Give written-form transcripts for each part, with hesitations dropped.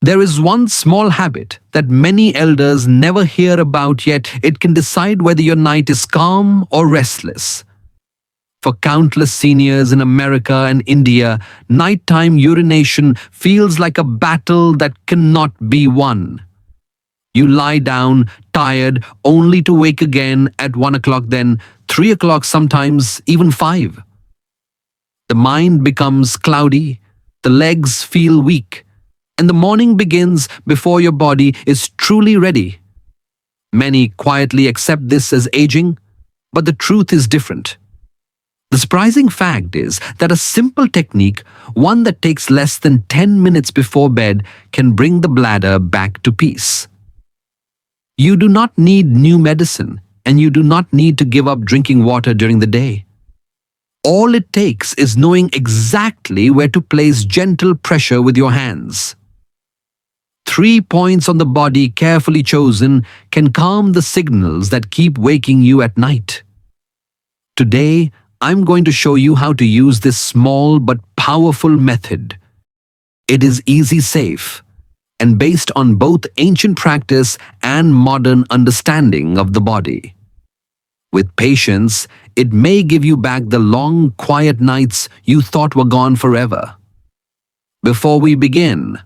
There is one small habit that many elders never hear about, yet it can decide whether your night is calm or restless. For countless seniors in America and India, nighttime urination feels like a battle that cannot be won. You lie down, tired, only to wake again at 1 o'clock, then 3 o'clock, sometimes even 5. The mind becomes cloudy, the legs feel weak, and the morning begins before your body is truly ready. Many quietly accept this as aging, but the truth is different. The surprising fact is that a simple technique, one that takes less than 10 minutes before bed, can bring the bladder back to peace. You do not need new medicine, and you do not need to give up drinking water during the day. All it takes is knowing exactly where to place gentle pressure with your hands. 3 points on the body carefully chosen can calm the signals that keep waking you at night. Today, I'm going to show you how to use this small but powerful method. It is easy, safe, and based on both ancient practice and modern understanding of the body. With patience, it may give you back the long, quiet nights you thought were gone forever. Before we begin,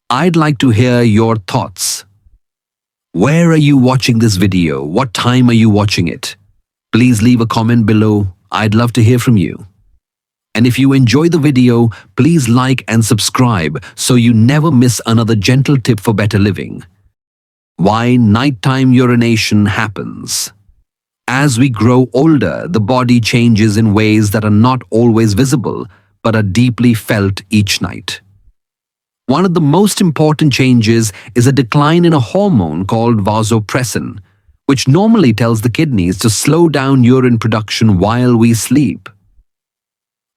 I'd like to hear your thoughts. Where are you watching this video? What time are you watching it? Please leave a comment below. I'd love to hear from you. And if you enjoy the video, please like and subscribe so you never miss another gentle tip for better living. Why nighttime urination happens. As we grow older, the body changes in ways that are not always visible, but are deeply felt each night. One of the most important changes is a decline in a hormone called vasopressin, which normally tells the kidneys to slow down urine production while we sleep.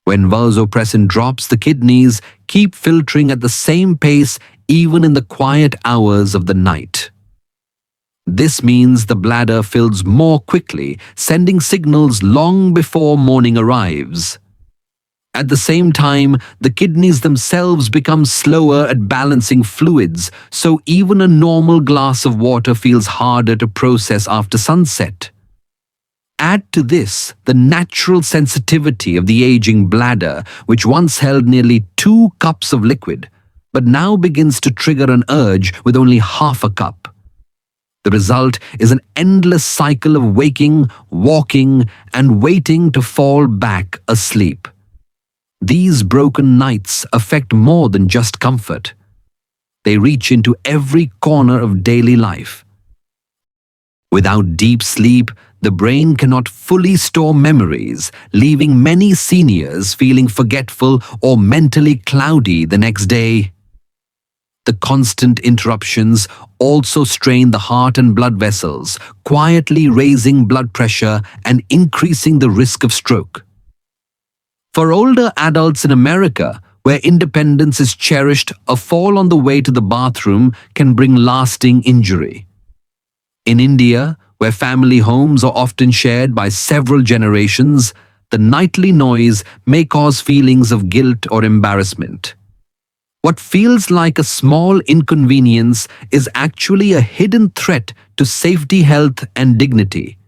When vasopressin drops, the kidneys keep filtering at the same pace even in the quiet hours of the night. This means the bladder fills more quickly, sending signals long before morning arrives. At the same time, the kidneys themselves become slower at balancing fluids, so even a normal glass of water feels harder to process after sunset. Add to this the natural sensitivity of the aging bladder, which once held nearly 2 cups of liquid, but now begins to trigger an urge with only half a cup. The result is an endless cycle of waking, walking, and waiting to fall back asleep. These broken nights affect more than just comfort. They reach into every corner of daily life. Without deep sleep, the brain cannot fully store memories, leaving many seniors feeling forgetful or mentally cloudy the next day. The constant interruptions also strain the heart and blood vessels, quietly raising blood pressure and increasing the risk of stroke. For older adults in America, where independence is cherished, a fall on the way to the bathroom can bring lasting injury. In India, where family homes are often shared by several generations, the nightly noise may cause feelings of guilt or embarrassment. What feels like a small inconvenience is actually a hidden threat to safety, health, and dignity.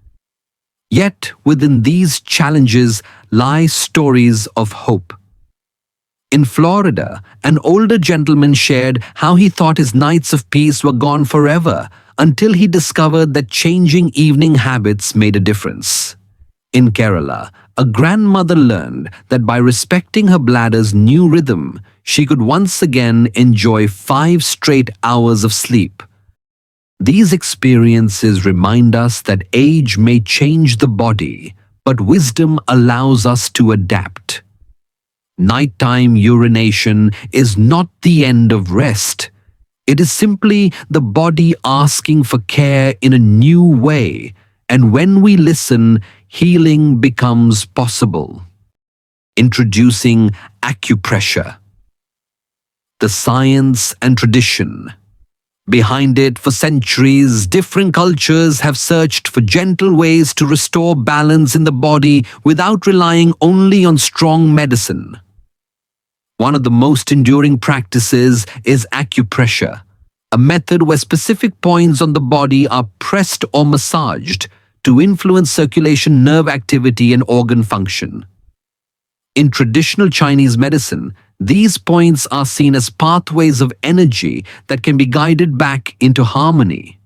Yet, within these challenges lie stories of hope. In Florida, an older gentleman shared how he thought his nights of peace were gone forever until he discovered that changing evening habits made a difference. In Kerala, a grandmother learned that by respecting her bladder's new rhythm, she could once again enjoy 5 straight hours of sleep. These experiences remind us that age may change the body, but wisdom allows us to adapt. Nighttime urination is not the end of rest. It is simply the body asking for care in a new way, and when we listen, healing becomes possible. Introducing acupressure. The science and tradition. Behind it, for centuries, different cultures have searched for gentle ways to restore balance in the body without relying only on strong medicine. One of the most enduring practices is acupressure, a method where specific points on the body are pressed or massaged to influence circulation, nerve activity, and organ function. In traditional Chinese medicine, these points are seen as pathways of energy that can be guided back into harmony.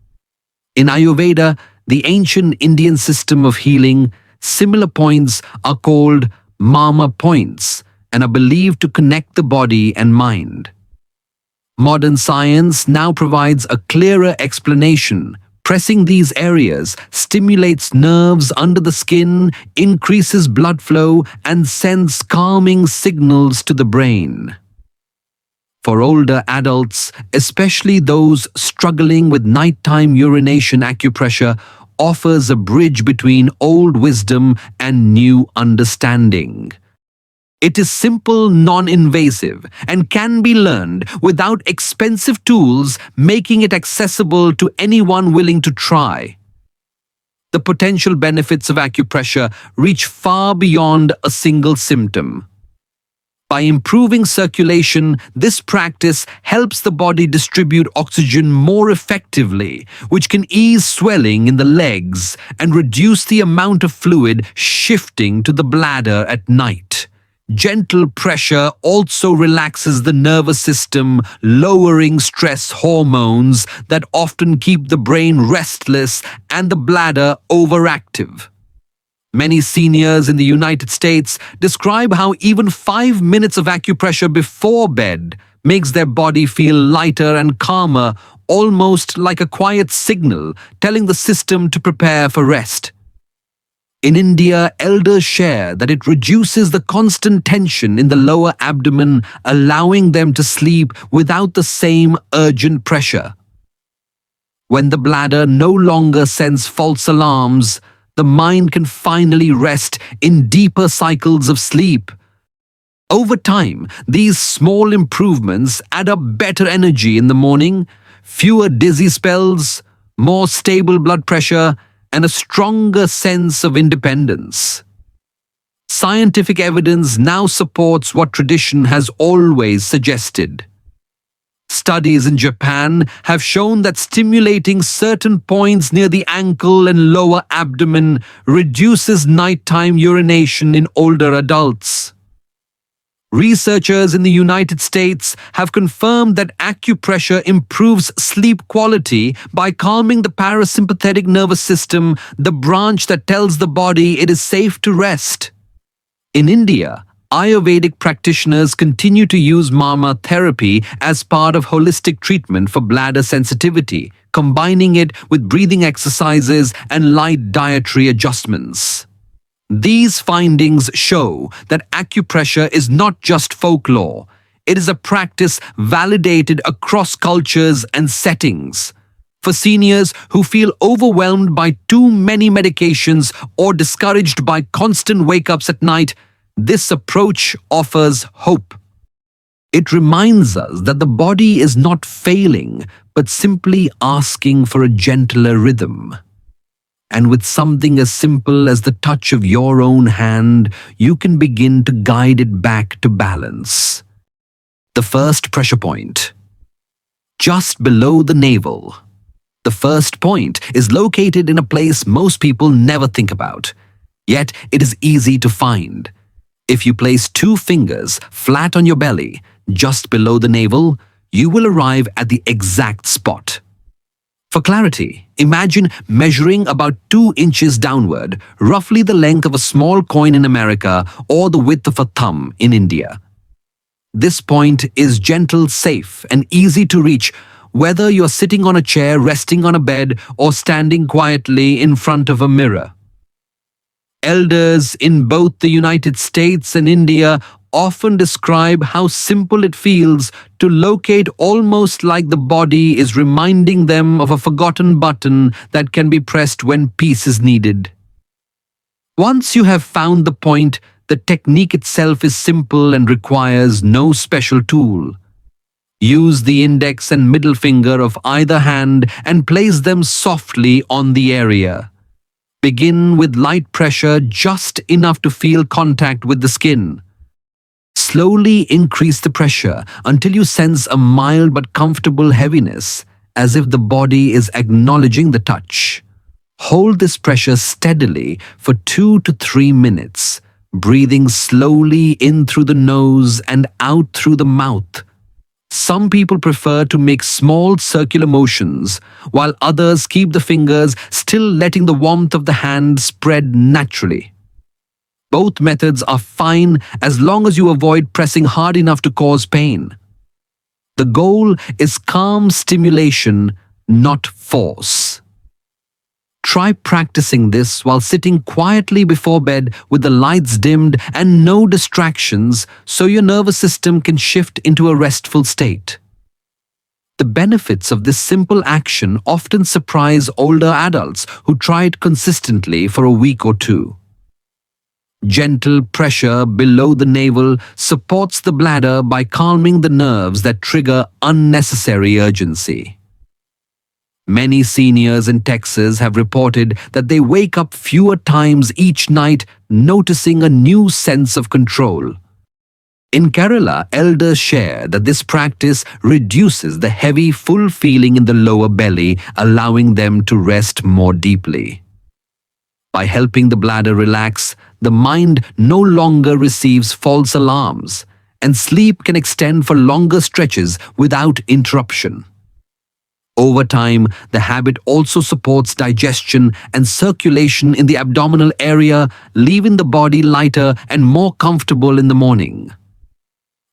In Ayurveda, the ancient Indian system of healing, similar points are called mama points and are believed to connect the body and mind. Modern science now provides a clearer explanation. Pressing these areas stimulates nerves under the skin, increases blood flow, and sends calming signals to the brain. For older adults, especially those struggling with nighttime urination, acupressure offers a bridge between old wisdom and new understanding. It is simple, non-invasive, and can be learned without expensive tools, making it accessible to anyone willing to try. The potential benefits of acupressure reach far beyond a single symptom. By improving circulation, this practice helps the body distribute oxygen more effectively, which can ease swelling in the legs and reduce the amount of fluid shifting to the bladder at night. Gentle pressure also relaxes the nervous system, lowering stress hormones that often keep the brain restless and the bladder overactive. Many seniors in the United States describe how even 5 minutes of acupressure before bed makes their body feel lighter and calmer, almost like a quiet signal telling the system to prepare for rest. In India, elders share that it reduces the constant tension in the lower abdomen, allowing them to sleep without the same urgent pressure. When the bladder no longer sends false alarms, the mind can finally rest in deeper cycles of sleep. Over time, these small improvements add up: better energy in the morning, fewer dizzy spells, more stable blood pressure, and a stronger sense of independence. Scientific evidence now supports what tradition has always suggested. Studies in Japan have shown that stimulating certain points near the ankle and lower abdomen reduces nighttime urination in older adults. Researchers in the United States have confirmed that acupressure improves sleep quality by calming the parasympathetic nervous system, the branch that tells the body it is safe to rest. In India, Ayurvedic practitioners continue to use mama therapy as part of holistic treatment for bladder sensitivity, combining it with breathing exercises and light dietary adjustments. These findings show that acupressure is not just folklore. It is a practice validated across cultures and settings. For seniors who feel overwhelmed by too many medications or discouraged by constant wake-ups at night, this approach offers hope. It reminds us that the body is not failing, but simply asking for a gentler rhythm. And with something as simple as the touch of your own hand, you can begin to guide it back to balance. The first pressure point. Just below the navel. The first point is located in a place most people never think about, yet it is easy to find. If you place 2 fingers flat on your belly, just below the navel, you will arrive at the exact spot. For clarity, imagine measuring about 2 inches downward, roughly the length of a small coin in America or the width of a thumb in India. This point is gentle, safe, and easy to reach, whether you're sitting on a chair, resting on a bed, or standing quietly in front of a mirror. Elders in both the United States and India often describe how simple it feels to locate, almost like the body is reminding them of a forgotten button that can be pressed when peace is needed. Once you have found the point, the technique itself is simple and requires no special tool. Use the index and middle finger of either hand and place them softly on the area. Begin with light pressure, just enough to feel contact with the skin. Slowly increase the pressure until you sense a mild but comfortable heaviness, as if the body is acknowledging the touch. Hold this pressure steadily for 2 to 3 minutes, breathing slowly in through the nose and out through the mouth. Some people prefer to make small circular motions, while others keep the fingers still, letting the warmth of the hand spread naturally. Both methods are fine as long as you avoid pressing hard enough to cause pain. The goal is calm stimulation, not force. Try practicing this while sitting quietly before bed with the lights dimmed and no distractions, so your nervous system can shift into a restful state. The benefits of this simple action often surprise older adults who try it consistently for a week or two. Gentle pressure below the navel supports the bladder by calming the nerves that trigger unnecessary urgency. Many seniors in Texas have reported that they wake up fewer times each night, noticing a new sense of control. In Kerala, elders share that this practice reduces the heavy, full feeling in the lower belly, allowing them to rest more deeply. By helping the bladder relax, the mind no longer receives false alarms, and sleep can extend for longer stretches without interruption. Over time, the habit also supports digestion and circulation in the abdominal area, leaving the body lighter and more comfortable in the morning.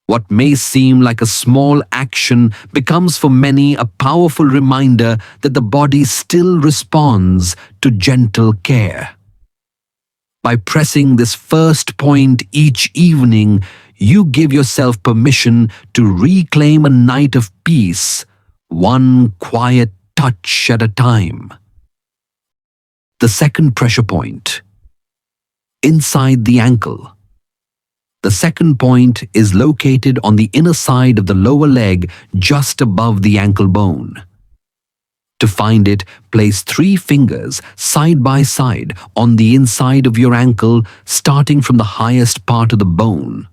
What may seem like a small action becomes for many a powerful reminder that the body still responds to gentle care. By pressing this first point each evening, you give yourself permission to reclaim a night of peace, one quiet touch at a time. The second pressure point. Inside the ankle. The second point is located on the inner side of the lower leg, just above the ankle bone. To find it, place 3 fingers side by side on the inside of your ankle, starting from the highest part of the bone.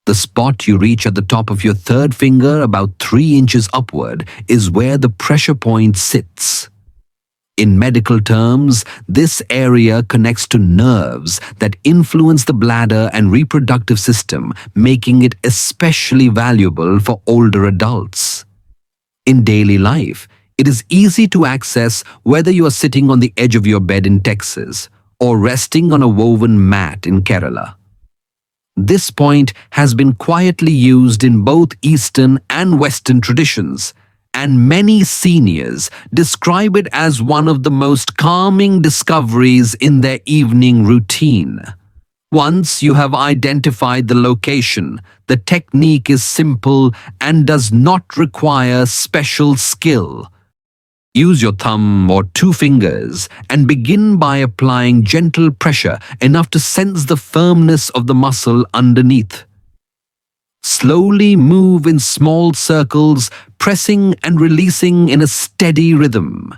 The spot you reach at the top of your third finger, about 3 inches upward, is where the pressure point sits. In medical terms, this area connects to nerves that influence the bladder and reproductive system, making it especially valuable for older adults. In daily life, it is easy to access whether you are sitting on the edge of your bed in Texas or resting on a woven mat in Kerala. This point has been quietly used in both Eastern and Western traditions, and many seniors describe it as one of the most calming discoveries in their evening routine. Once you have identified the location, the technique is simple and does not require special skill. Use your thumb or 2 fingers and begin by applying gentle pressure enough to sense the firmness of the muscle underneath. Slowly move in small circles, pressing and releasing in a steady rhythm.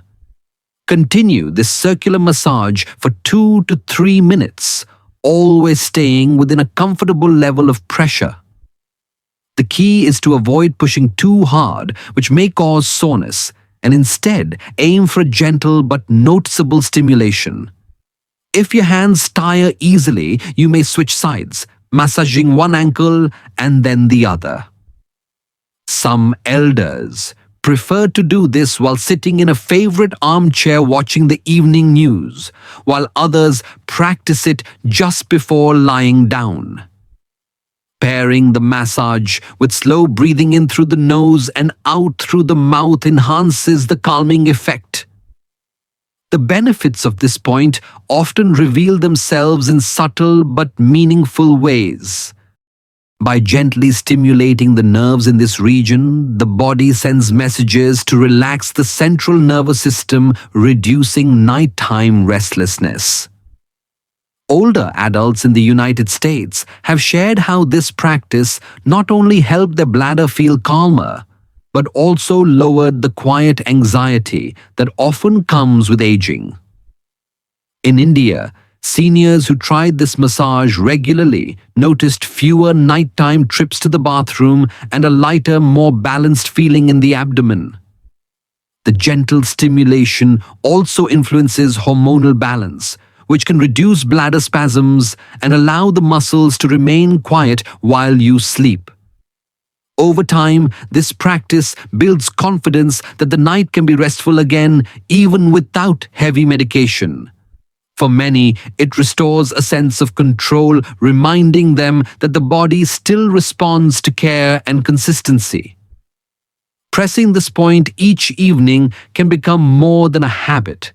Continue this circular massage for 2 to 3 minutes, always staying within a comfortable level of pressure. The key is to avoid pushing too hard, which may cause soreness, and instead aim for a gentle but noticeable stimulation. If your hands tire easily, you may switch sides, massaging one ankle and then the other. Some elders prefer to do this while sitting in a favorite armchair watching the evening news, while others practice it just before lying down. Pairing the massage with slow breathing in through the nose and out through the mouth enhances the calming effect. The benefits of this point often reveal themselves in subtle but meaningful ways. By gently stimulating the nerves in this region, the body sends messages to relax the central nervous system, reducing nighttime restlessness. Older adults in the United States have shared how this practice not only helped their bladder feel calmer, but also lowered the quiet anxiety that often comes with aging. In India, Seniors who tried this massage regularly noticed fewer nighttime trips to the bathroom and a lighter, more balanced feeling in the abdomen. The gentle stimulation also influences hormonal balance, which can reduce bladder spasms and allow the muscles to remain quiet while you sleep. Over time, this practice builds confidence that the night can be restful again, even without heavy medication. For many, it restores a sense of control, reminding them that the body still responds to care and consistency. Pressing this point each evening can become more than a habit.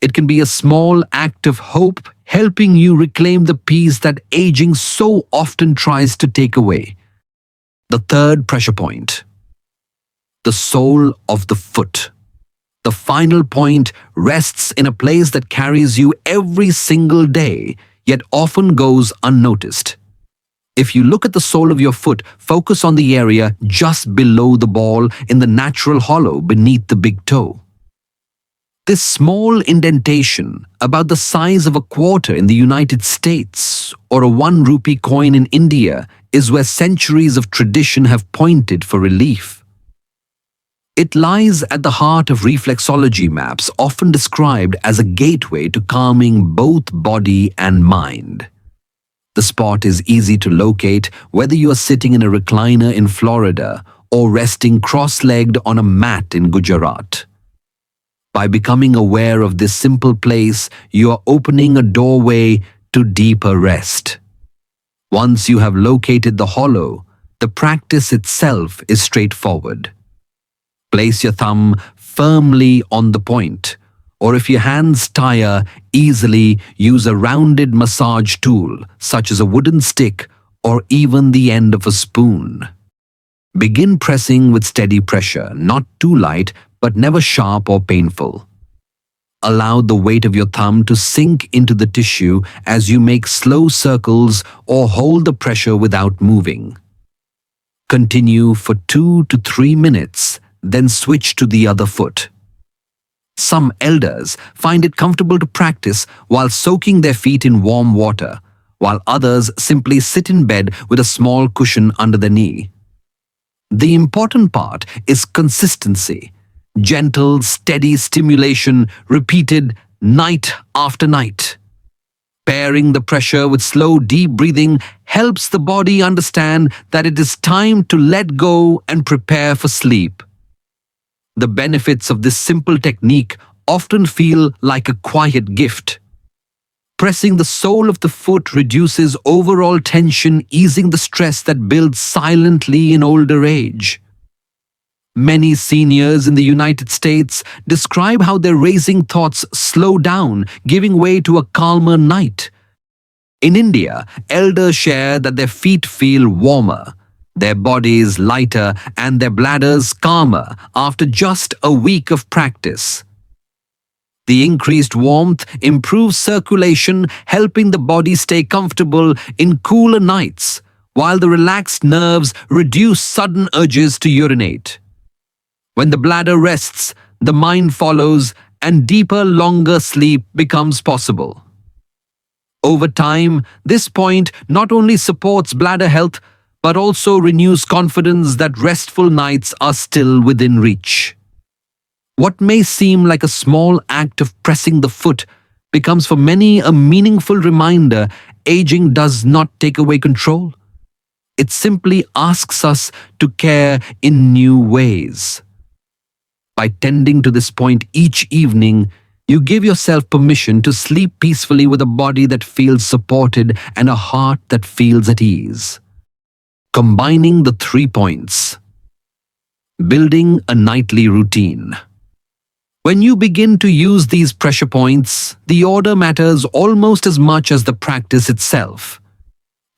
It can be a small act of hope, helping you reclaim the peace that aging so often tries to take away. The third pressure point: the sole of the foot. The final point rests in a place that carries you every single day, yet often goes unnoticed. If you look at the sole of your foot, focus on the area just below the ball in the natural hollow beneath the big toe. This small indentation, about the size of a quarter in the United States or a 1 rupee coin in India, is where centuries of tradition have pointed for relief. It lies at the heart of reflexology maps, often described as a gateway to calming both body and mind. The spot is easy to locate whether you are sitting in a recliner in Florida or resting cross-legged on a mat in Gujarat. By becoming aware of this simple place, you are opening a doorway to deeper rest. Once you have located the hollow, the practice itself is straightforward. Place your thumb firmly on the point, or if your hands tire easily, use a rounded massage tool, such as a wooden stick or even the end of a spoon. Begin pressing with steady pressure, not too light, but never sharp or painful. Allow the weight of your thumb to sink into the tissue as you make slow circles or hold the pressure without moving. Continue for 2 to 3 minutes, then switch to the other foot. Some elders find it comfortable to practice while soaking their feet in warm water, while others simply sit in bed with a small cushion under the knee. The important part is consistency. Gentle, steady stimulation repeated night after night. Pairing the pressure with slow, deep breathing helps the body understand that it is time to let go and prepare for sleep. The benefits of this simple technique often feel like a quiet gift. Pressing the sole of the foot reduces overall tension, easing the stress that builds silently in older age. Many seniors in the United States describe how their racing thoughts slow down, giving way to a calmer night. In India, elders share that their feet feel warmer, their bodies lighter, and their bladders calmer after just a week of practice. The increased warmth improves circulation, helping the body stay comfortable in cooler nights, while the relaxed nerves reduce sudden urges to urinate. When the bladder rests, the mind follows, and deeper, longer sleep becomes possible. Over time, this point not only supports bladder health, but also renews confidence that restful nights are still within reach. What may seem like a small act of pressing the foot becomes for many a meaningful reminder aging does not take away control. It simply asks us to care in new ways. By tending to this point each evening, you give yourself permission to sleep peacefully with a body that feels supported and a heart that feels at ease. Combining the 3 points. Building a nightly routine. When you begin to use these pressure points, the order matters almost as much as the practice itself.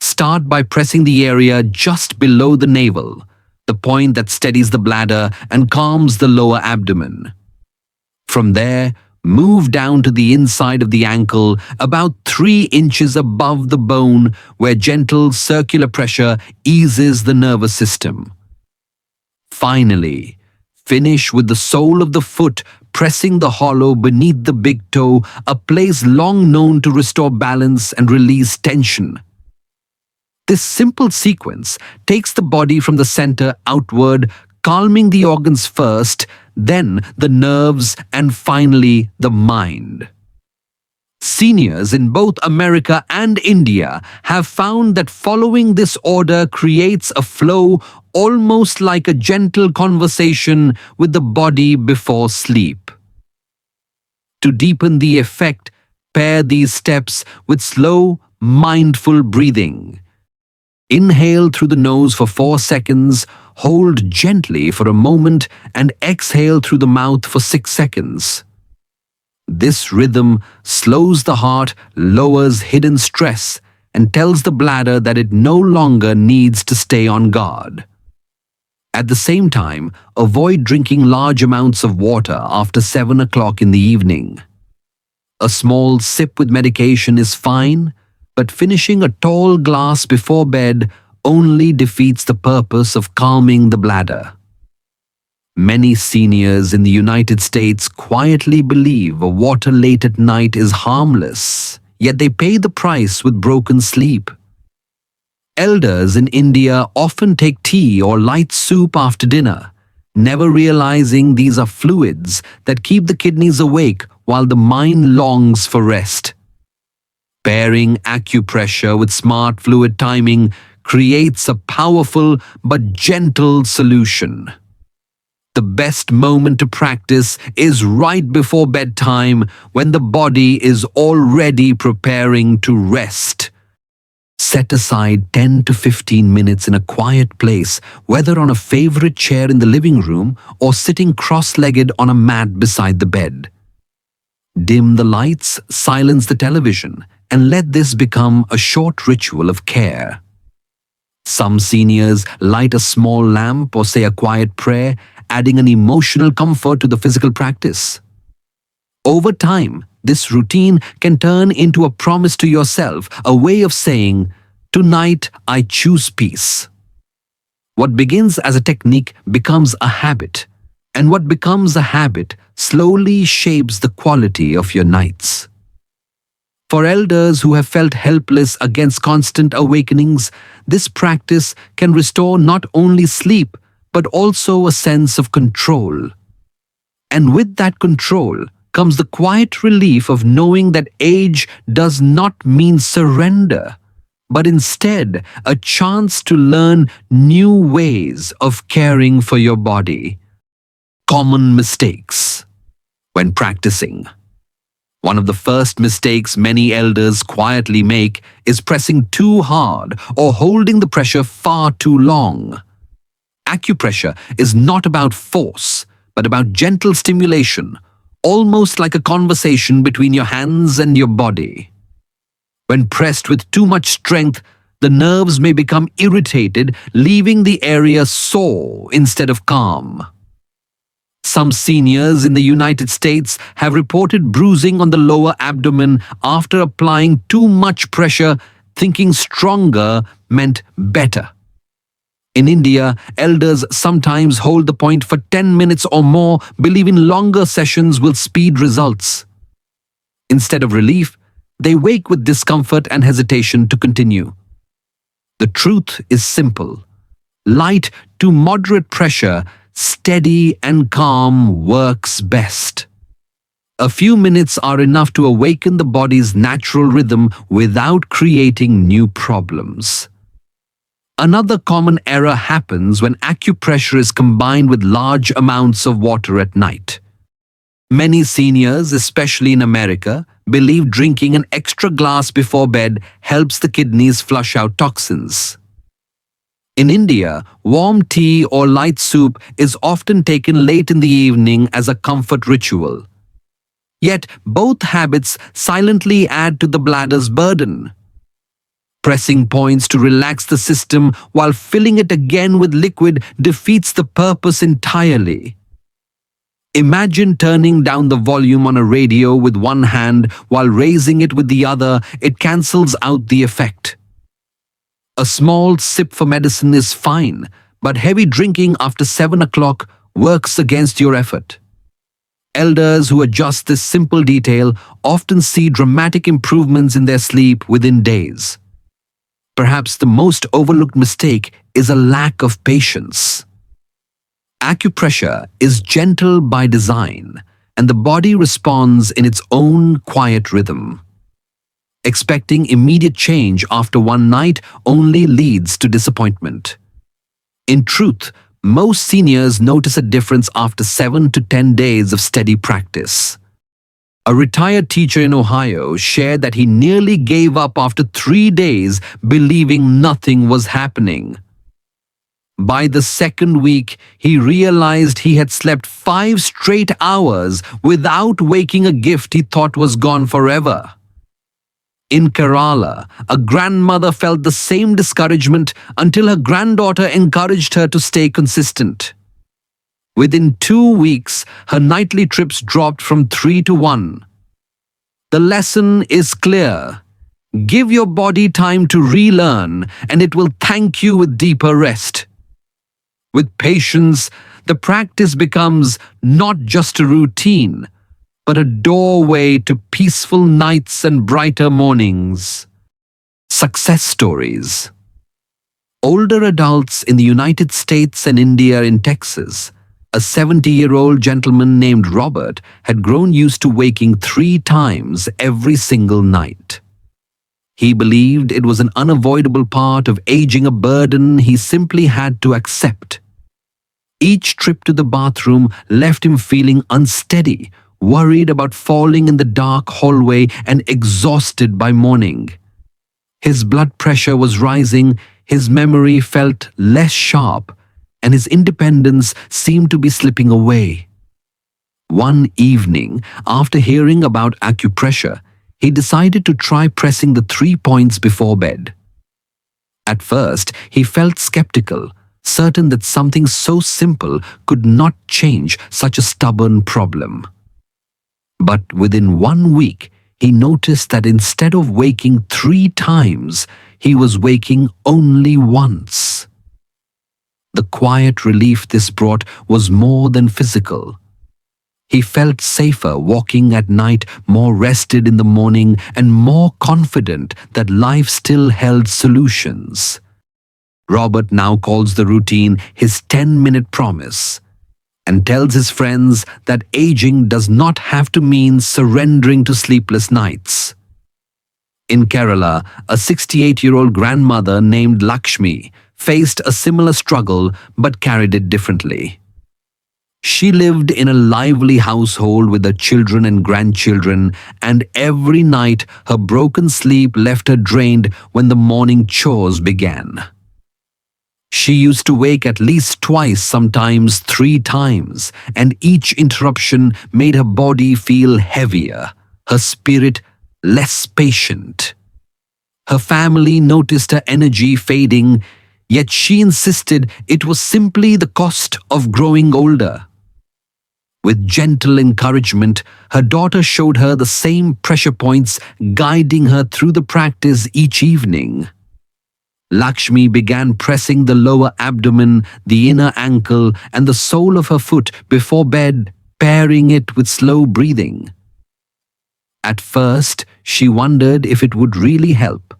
Start by pressing the area just below the navel, the point that steadies the bladder and calms the lower abdomen. From there, move down to the inside of the ankle, about 3 inches above the bone, where gentle circular pressure eases the nervous system. Finally, finish with the sole of the foot pressing the hollow beneath the big toe, a place long known to restore balance and release tension. This simple sequence takes the body from the center outward, calming the organs first, then the nerves, and finally the mind. Seniors in both America and India have found that following this order creates a flow almost like a gentle conversation with the body before sleep. To deepen the effect, pair these steps with slow, mindful breathing. Inhale through the nose for 4 seconds, hold gently for a moment, and exhale through the mouth for 6 seconds. This rhythm slows the heart, lowers hidden stress, and tells the bladder that it no longer needs to stay on guard. At the same time, avoid drinking large amounts of water after 7 o'clock in the evening. A small sip with medication is fine, but finishing a tall glass before bed only defeats the purpose of calming the bladder. Many seniors in the United States quietly believe water late at night is harmless, yet they pay the price with broken sleep. Elders in India often take tea or light soup after dinner, never realizing these are fluids that keep the kidneys awake while the mind longs for rest. Pairing acupressure with smart fluid timing creates a powerful but gentle solution. The best moment to practice is right before bedtime, when the body is already preparing to rest. Set aside 10 to 15 minutes in a quiet place, whether on a favorite chair in the living room or sitting cross-legged on a mat beside the bed. Dim the lights, silence the television, and let this become a short ritual of care. Some seniors light a small lamp or say a quiet prayer, adding an emotional comfort to the physical practice. Over time, this routine can turn into a promise to yourself, a way of saying, "Tonight I choose peace." What begins as a technique becomes a habit, and what becomes a habit slowly shapes the quality of your nights. For elders who have felt helpless against constant awakenings, this practice can restore not only sleep, but also a sense of control. And with that control comes the quiet relief of knowing that age does not mean surrender, but instead a chance to learn new ways of caring for your body. Common mistakes when practicing. One of the first mistakes many elders quietly make is pressing too hard or holding the pressure far too long. Acupressure is not about force, but about gentle stimulation, almost like a conversation between your hands and your body. When pressed with too much strength, the nerves may become irritated, leaving the area sore instead of calm. Some seniors in the United States have reported bruising on the lower abdomen after applying too much pressure, thinking stronger meant better. In India, elders sometimes hold the point for 10 minutes or more, believing longer sessions will speed results. Instead of relief, they wake with discomfort and hesitation to continue. The truth is simple. Light to moderate pressure, steady and calm, works best. A few minutes are enough to awaken the body's natural rhythm without creating new problems. Another common error happens when acupressure is combined with large amounts of water at night. Many seniors, especially in America, believe drinking an extra glass before bed helps the kidneys flush out toxins. In India, warm tea or light soup is often taken late in the evening as a comfort ritual. Yet both habits silently add to the bladder's burden. Pressing points to relax the system while filling it again with liquid defeats the purpose entirely. Imagine turning down the volume on a radio with one hand while raising it with the other. It cancels out the effect. A small sip for medicine is fine, but heavy drinking after 7 o'clock works against your effort. Elders who adjust this simple detail often see dramatic improvements in their sleep within days. Perhaps the most overlooked mistake is a lack of patience. Acupressure is gentle by design, and the body responds in its own quiet rhythm. Expecting immediate change after one night only leads to disappointment. In truth, most seniors notice a difference after 7 to 10 days of steady practice. A retired teacher in Ohio shared that he nearly gave up after 3 days, believing nothing was happening. By the second week, he realized he had slept 5 straight hours without waking a gift he thought was gone forever. In Kerala, a grandmother felt the same discouragement until her granddaughter encouraged her to stay consistent. Within 2 weeks, her nightly trips dropped from 3 to 1. The lesson is clear. Give your body time to relearn, and it will thank you with deeper rest. With patience, the practice becomes not just a routine, but a doorway to peaceful nights and brighter mornings. Success stories. Older adults in the United States and India in Texas, a 70-year-old gentleman named Robert had grown used to waking 3 times every single night. He believed it was an unavoidable part of aging, a burden he simply had to accept. Each trip to the bathroom left him feeling unsteady, worried about falling in the dark hallway, and exhausted by morning. His blood pressure was rising, his memory felt less sharp, and his independence seemed to be slipping away. One evening, after hearing about acupressure, he decided to try pressing the 3 points before bed. At first, he felt skeptical, certain that something so simple could not change such a stubborn problem. But within 1 week, he noticed that instead of waking 3 times, he was waking only once. The quiet relief this brought was more than physical. He felt safer walking at night, more rested in the morning, and more confident that life still held solutions. Robert now calls the routine his 10-minute promise and tells his friends that aging does not have to mean surrendering to sleepless nights. In Kerala, a 68-year-old grandmother named Lakshmi faced a similar struggle but carried it differently. She lived in a lively household with her children and grandchildren, and every night her broken sleep left her drained when the morning chores began. She used to wake at least twice, sometimes 3 times, and each interruption made her body feel heavier, her spirit less patient. Her family noticed her energy fading, yet she insisted it was simply the cost of growing older. With gentle encouragement, her daughter showed her the same pressure points, guiding her through the practice each evening. Lakshmi began pressing the lower abdomen, the inner ankle, and the sole of her foot before bed, pairing it with slow breathing. At first, she wondered if it would really help,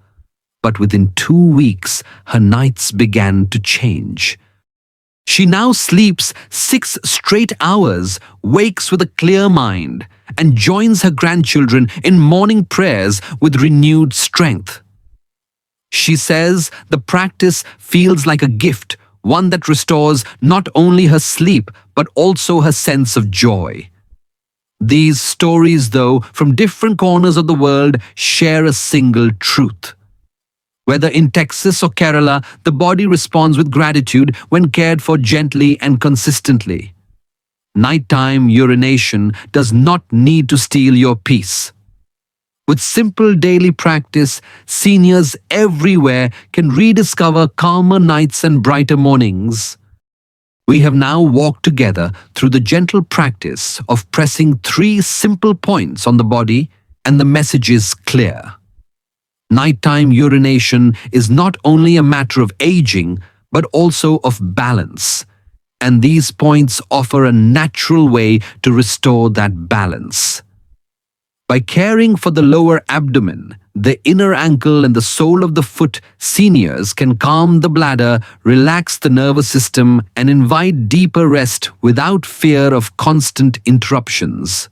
but within 2 weeks, her nights began to change. She now sleeps 6 straight hours, wakes with a clear mind, and joins her grandchildren in morning prayers with renewed strength. She says the practice feels like a gift, one that restores not only her sleep but also her sense of joy. These stories, though, from different corners of the world, share a single truth. Whether in Texas or Kerala, the body responds with gratitude when cared for gently and consistently. Nighttime urination does not need to steal your peace. With simple daily practice, seniors everywhere can rediscover calmer nights and brighter mornings. We have now walked together through the gentle practice of pressing 3 simple points on the body, and the message is clear. Nighttime urination is not only a matter of aging, but also of balance. And these points offer a natural way to restore that balance. By caring for the lower abdomen, the inner ankle and the sole of the foot, seniors can calm the bladder, relax the nervous system, and invite deeper rest without fear of constant interruptions.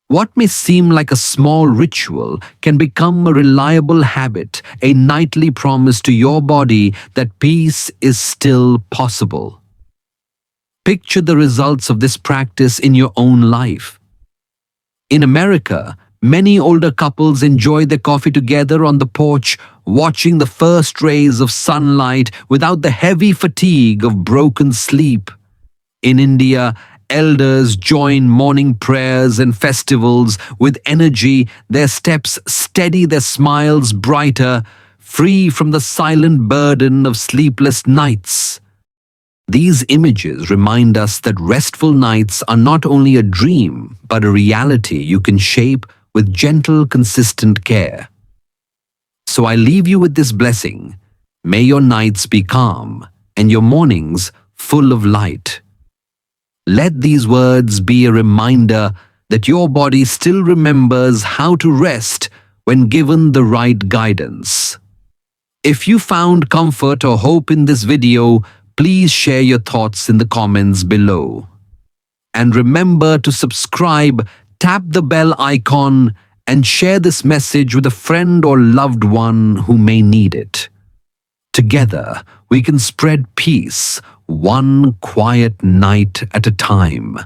What may seem like a small ritual can become a reliable habit, a nightly promise to your body that peace is still possible. Picture the results of this practice in your own life. In America, many older couples enjoy their coffee together on the porch, watching the first rays of sunlight without the heavy fatigue of broken sleep. In India, elders join morning prayers and festivals with energy, their steps steady, their smiles brighter, free from the silent burden of sleepless nights. These images remind us that restful nights are not only a dream, but a reality you can shape with gentle, consistent care. So I leave you with this blessing. May your nights be calm and your mornings full of light. Let these words be a reminder that your body still remembers how to rest when given the right guidance. If you found comfort or hope in this video, please share your thoughts in the comments below. And remember to subscribe, tap the bell icon, and share this message with a friend or loved one who may need it. Together, we can spread peace, one quiet night at a time.